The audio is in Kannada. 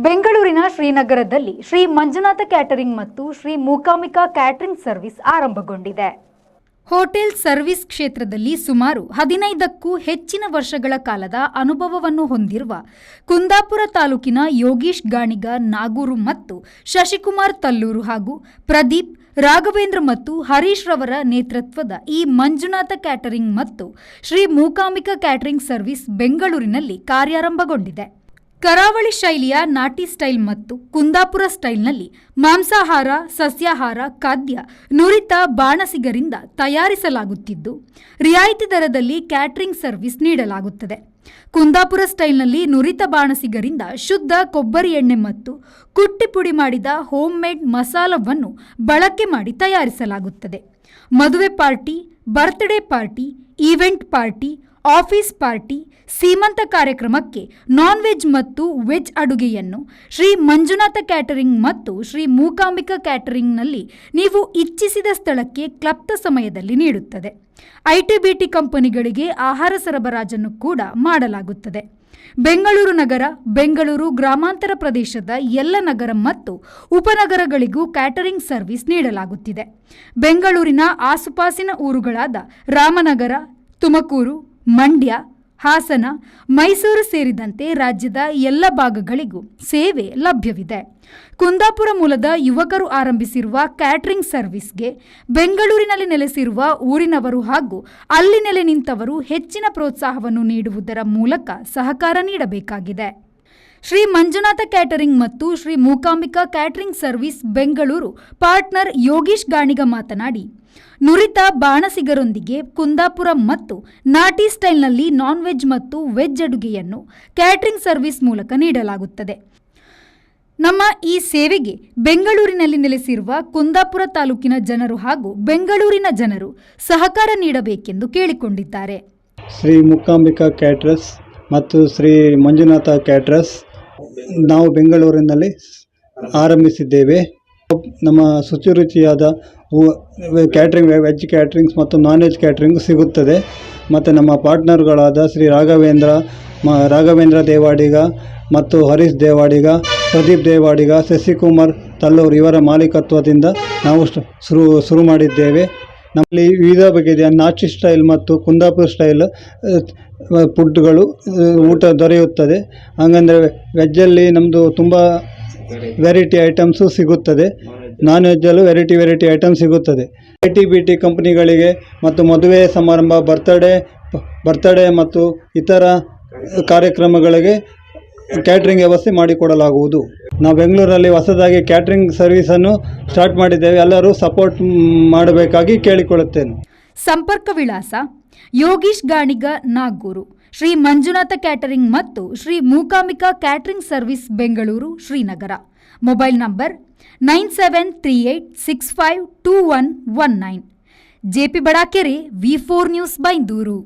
ಬೆಂಗಳೂರಿನ ಶ್ರೀನಗರದಲ್ಲಿ ಶ್ರೀ ಮಂಜುನಾಥ ಕ್ಯಾಟರಿಂಗ್ ಮತ್ತು ಶ್ರೀ ಮೂಕಾಂಬಿಕಾ ಕ್ಯಾಟರಿಂಗ್ ಸರ್ವಿಸ್ ಆರಂಭಗೊಂಡಿದೆ. ಹೋಟೆಲ್ ಸರ್ವಿಸ್ ಕ್ಷೇತ್ರದಲ್ಲಿ ಸುಮಾರು 15ಕ್ಕೂ ಹೆಚ್ಚಿನ ವರ್ಷಗಳ ಕಾಲದ ಅನುಭವವನ್ನು ಹೊಂದಿರುವ ಕುಂದಾಪುರ ತಾಲೂಕಿನ ಯೋಗೀಶ್ ಗಾಣಿಗ ನಾಗೂರು ಮತ್ತು ಶಶಿಕುಮಾರ್ ತಲ್ಲೂರು ಹಾಗೂ ಪ್ರದೀಪ್, ರಾಘವೇಂದ್ರ ಮತ್ತು ಹರೀಶ್ ರವರ ನೇತೃತ್ವದ ಈ ಮಂಜುನಾಥ ಕ್ಯಾಟರಿಂಗ್ ಮತ್ತು ಶ್ರೀ ಮೂಕಾಂಬಿಕಾ ಕ್ಯಾಟರಿಂಗ್ ಸರ್ವಿಸ್ ಬೆಂಗಳೂರಿನಲ್ಲಿ ಕಾರ್ಯಾರಂಭಗೊಂಡಿದೆ. ಕರಾವಳಿ ಶೈಲಿಯ ನಾಟಿ ಸ್ಟೈಲ್ ಮತ್ತು ಕುಂದಾಪುರ ಸ್ಟೈಲ್ನಲ್ಲಿ ಮಾಂಸಾಹಾರ, ಸಸ್ಯಾಹಾರ ಖಾದ್ಯ ನುರಿತ ಬಾಣಸಿಗರಿಂದ ತಯಾರಿಸಲಾಗುತ್ತಿದ್ದು, ರಿಯಾಯಿತಿ ದರದಲ್ಲಿ ಕ್ಯಾಟರಿಂಗ್ ಸರ್ವಿಸ್ ನೀಡಲಾಗುತ್ತದೆ. ಕುಂದಾಪುರ ಸ್ಟೈಲ್ನಲ್ಲಿ ನುರಿತ ಬಾಣಸಿಗರಿಂದ ಶುದ್ಧ ಕೊಬ್ಬರಿ ಎಣ್ಣೆ ಮತ್ತು ಕುಟ್ಟಿ ಪುಡಿ ಮಾಡಿದ ಹೋಮ್ ಮೇಡ್ ಮಸಾಲವನ್ನು ಬಳಕೆ ಮಾಡಿ ತಯಾರಿಸಲಾಗುತ್ತದೆ. ಮದುವೆ party, birthday party, event party, office party, ಸೀಮಂತ ಕಾರ್ಯಕ್ರಮಕ್ಕೆ ನಾನ್ ವೆಜ್ ಮತ್ತು ವೆಜ್ ಅಡುಗೆಯನ್ನು ಶ್ರೀ ಮಂಜುನಾಥ ಕ್ಯಾಟರಿಂಗ್ ಮತ್ತು ಶ್ರೀ ಮೂಕಾಂಬಿಕಾ ಕ್ಯಾಟರಿಂಗ್ನಲ್ಲಿ ನೀವು ಇಚ್ಛಿಸಿದ ಸ್ಥಳಕ್ಕೆ ಕ್ಲಪ್ತ ಸಮಯದಲ್ಲಿ ನೀಡುತ್ತದೆ. ಐಟಿ-ಬಿಟಿ ಕಂಪನಿಗಳಿಗೆ ಆಹಾರ ಸರಬರಾಜನ್ನು ಕೂಡ ಮಾಡಲಾಗುತ್ತದೆ. ಬೆಂಗಳೂರು ನಗರ, ಬೆಂಗಳೂರು ಗ್ರಾಮಾಂತರ ಪ್ರದೇಶದ ಎಲ್ಲ ನಗರ ಮತ್ತು ಉಪನಗರಗಳಿಗೂ ಕ್ಯಾಟರಿಂಗ್ ಸರ್ವಿಸ್ ನೀಡಲಾಗುತ್ತಿದೆ. ಬೆಂಗಳೂರಿನ ಆಸುಪಾಸಿನ ಊರುಗಳಾದ ರಾಮನಗರ, ತುಮಕೂರು, ಮಂಡ್ಯ, ಹಾಸನ, ಮೈಸೂರು ಸೇರಿದಂತೆ ರಾಜ್ಯದ ಎಲ್ಲ ಭಾಗಗಳಿಗೂ ಸೇವೆ ಲಭ್ಯವಿದೆ. ಕುಂದಾಪುರ ಮೂಲದ ಯುವಕರು ಆರಂಭಿಸಿರುವ ಕ್ಯಾಟರಿಂಗ್ ಸರ್ವಿಸ್ಗೆ ಬೆಂಗಳೂರಿನಲ್ಲಿ ನೆಲೆಸಿರುವ ಊರಿನವರು ಹಾಗೂ ಅಲ್ಲಿ ನೆಲೆ ನಿಂತವರು ಹೆಚ್ಚಿನ ಪ್ರೋತ್ಸಾಹವನ್ನು ನೀಡುವುದರ ಮೂಲಕ ಸಹಕಾರ ನೀಡಬೇಕಾಗಿದೆ. ಶ್ರೀ ಮಂಜುನಾಥ ಕ್ಯಾಟರಿಂಗ್ ಮತ್ತು Shri Mookambika catering service Bengaluru partner Yogish Ganiga ಮಾತನಾಡಿ, ನುರಿತ ಬಾಣಸಿಗರೊಂದಿಗೆ ಕುಂದಾಪುರ ಮತ್ತು ನಾಟಿ ಸ್ಟೈಲ್ನಲ್ಲಿ ನಾನ್ ವೆಜ್ ಮತ್ತು ವೆಜ್ ಅಡುಗೆಯನ್ನು ಕ್ಯಾಟರಿಂಗ್ ಸರ್ವಿಸ್ ಮೂಲಕ ನೀಡಲಾಗುತ್ತದೆ. ನಮ್ಮ ಈ ಸೇವೆಗೆ ಬೆಂಗಳೂರಿನಲ್ಲಿ ನೆಲೆಸಿರುವ ಕುಂದಾಪುರ ತಾಲೂಕಿನ ಜನರು ಹಾಗೂ ಬೆಂಗಳೂರಿನ ಜನರು ಸಹಕಾರ ನೀಡಬೇಕೆಂದು ಕೇಳಿಕೊಂಡಿದ್ದಾರೆ. ಶ್ರೀ ಮೂಕಾಂಬಿಕಾ ಕ್ಯಾಟರರ್ಸ್ ಮತ್ತು ಶ್ರೀ ಮಂಜುನಾಥ ಕ್ಯಾಟರರ್ಸ್ ನಾವು ಬೆಂಗಳೂರಿನಲ್ಲಿ ಆರಂಭಿಸಿದ್ದೇವೆ. ನಮ್ಮ ಶುಚಿರುಚಿಯಾದ ಕ್ಯಾಟ್ರಿಂಗ್, ವೆಜ್ ಕ್ಯಾಟ್ರಿಂಗ್ಸ್ ಮತ್ತು ನಾನ್ ವೆಜ್ ಕ್ಯಾಟ್ರಿಂಗ್ ಸಿಗುತ್ತದೆ. ಮತ್ತು ನಮ್ಮ ಪಾರ್ಟ್ನರ್ಗಳಾದ ಶ್ರೀ ರಾಘವೇಂದ್ರ ದೇವಾಡಿಗ ಮತ್ತು ಹರೀಶ್ ದೇವಾಡಿಗ, ಪ್ರದೀಪ್ ದೇವಾಡಿಗ, ಶಶಿಕುಮಾರ್ ತಲ್ಲೂರು ಇವರ ಮಾಲೀಕತ್ವದಿಂದ ನಾವು ಶುರು ಮಾಡಿದ್ದೇವೆ. ನಮ್ಮಲ್ಲಿ ವಿವಿಧ ಬಗೆಯ ನಾಟಿ ಸ್ಟೈಲ್ ಮತ್ತು ಕುಂದಾಪುರ ಸ್ಟೈಲ್ ಫುಡ್ಗಳು ಊಟ ದೊರೆಯುತ್ತದೆ. ಹಾಗಂದರೆ ವೆಜ್ಜಲ್ಲಿ ನಮ್ಮದು ತುಂಬ ವೆರೈಟಿ ಐಟಮ್ಸು ಸಿಗುತ್ತದೆ. ನಾನ್ ವೆಜ್ಜಲ್ಲೂ ವೆರೈಟಿ ಐಟಮ್ ಸಿಗುತ್ತದೆ. ಐಟಿ-ಬಿಟಿ ಕಂಪ್ನಿಗಳಿಗೆ ಮತ್ತು ಮದುವೆ ಸಮಾರಂಭ, ಬರ್ತ್ಡೇ ಮತ್ತು ಇತರ ಕಾರ್ಯಕ್ರಮಗಳಿಗೆ ಕ್ಯಾಟ್ರಿಂಗ್ ವ್ಯವಸ್ಥೆ ಮಾಡಿಕೊಡಲಾಗುವುದು. ನಾವು ಬೆಂಗಳೂರಲ್ಲಿ ಹೊಸದಾಗಿ ಕ್ಯಾಟ್ರಿಂಗ್ ಸರ್ವಿಸನ್ನು ಸ್ಟಾರ್ಟ್ ಮಾಡಿದ್ದೇವೆ. ಎಲ್ಲರೂ ಸಪೋರ್ಟ್ ಮಾಡಬೇಕಾಗಿ ಕೇಳಿಕೊಳ್ಳುತ್ತೇನೆ. ಸಂಪರ್ಕ ವಿಳಾಸ: ಯೋಗೀಶ್ ಗಾಣಿಗ ನಾಗೂರು, ಶ್ರೀ ಮಂಜುನಾಥ ಕ್ಯಾಟರಿಂಗ್ ಮತ್ತು Shri Mookambika catering service Bengaluru, Srinagar. Mobile number 9738652119. JP Badakere, V4 news, Byndoor.